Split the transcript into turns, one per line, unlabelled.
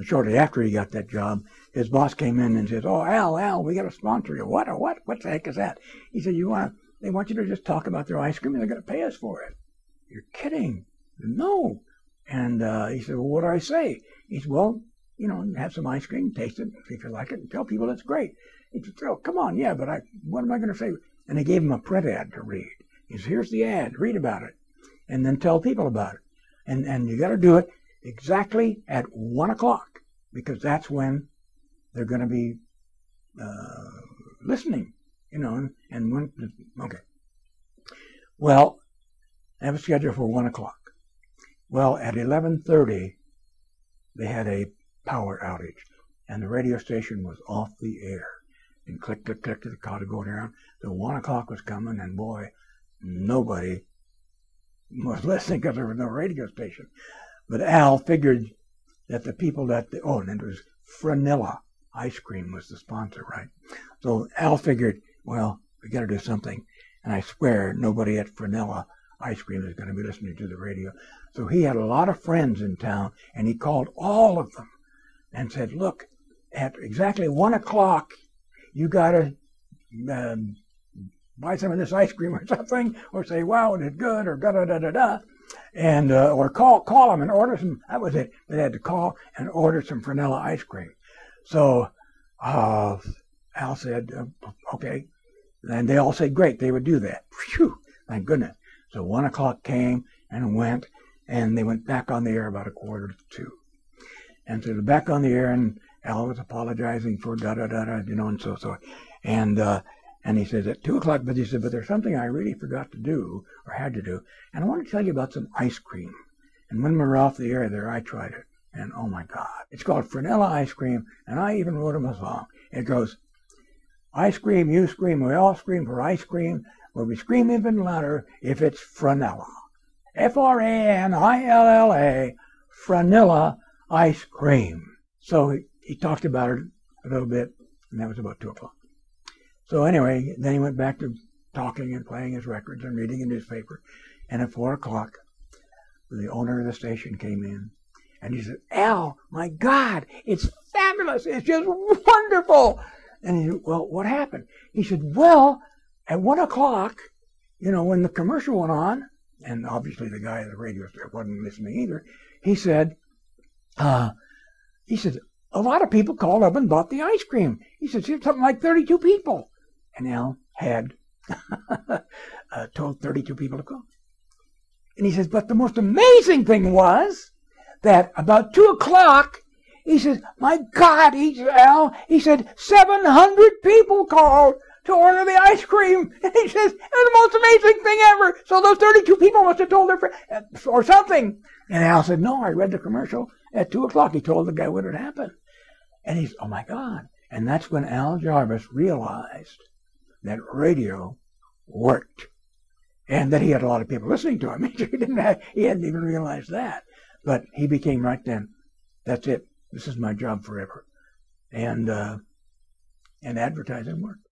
shortly after he got that job, his boss came in and says, "Oh, Al, we got to sponsor you." What? What the heck is that? He said, they want you to just talk about their ice cream and they're going to pay us for it. You're kidding. No. And he said, "Well, what do I say?" He said, "Well, have some ice cream, taste it, see if you like it, and tell people it's great." He said, "Oh, come on, yeah, but what am I going to say?" And they gave him a print ad to read. He said, "Here's the ad, read about it, and then tell people about it. And you got to do it exactly at 1 o'clock, because that's when they're going to be listening, and when, okay." Well, I have a schedule for 1 o'clock. Well, at 11:30, they had a power outage, and the radio station was off the air. And click, click, click, the clock going around. So 1 o'clock was coming, and boy, nobody was listening because there was no radio station. But Al figured that the people and it was Franilla ice cream was the sponsor, right? So Al figured, well, we got to do something. And I swear nobody at Franilla ice cream is going to be listening to the radio. So he had a lot of friends in town, and he called all of them and said, "Look, at exactly 1 o'clock, you got to buy some of this ice cream or something, or say, wow, it is good, or da-da-da-da-da, and or call them and order some." That was it. They had to call and order some Franilla ice cream. So Al said, "Okay." And they all said, great, they would do that. Phew, thank goodness. So 1 o'clock came and went, and they went back on the air about 1:45. And so they're back on the air, and Al was apologizing for da-da-da-da, and so. And he says at 2 o'clock, but he said, "But there's something I really forgot to do, or had to do, and I want to tell you about some ice cream." And when we were off the air there, I tried it, and oh my God, it's called Franilla ice cream, and I even wrote him a song. It goes, "Ice cream, you scream, we all scream for ice cream, but we scream even louder if it's Franilla. Franilla, Franilla ice cream." So he talked about it a little bit, and that was about 2 o'clock. So anyway, then he went back to talking and playing his records and reading a newspaper. And at 4 o'clock, the owner of the station came in, and he said, "Al, my God, it's fabulous. It's just wonderful." And he said, "Well, what happened?" He said, "Well, at 1 o'clock, when the commercial went on," and obviously the guy at the radio station wasn't listening either, he said, "A lot of people called up and bought the ice cream." He said, "Something like 32 people. And Al had told 32 people to call. And he says, "But the most amazing thing was that about 2 o'clock, he says, my God," Al, he said, 700 people called to order the ice cream." And he says, "It was the most amazing thing ever. So those 32 people must have told their friends or something." And Al said, "No, I read the commercial at 2 o'clock. He told the guy what had happened." And he's, oh my God. And that's when Al Jarvis realized that radio worked, and that he had a lot of people listening to him. He hadn't even realized that. But he became right then, that's it. This is my job forever. And advertising worked.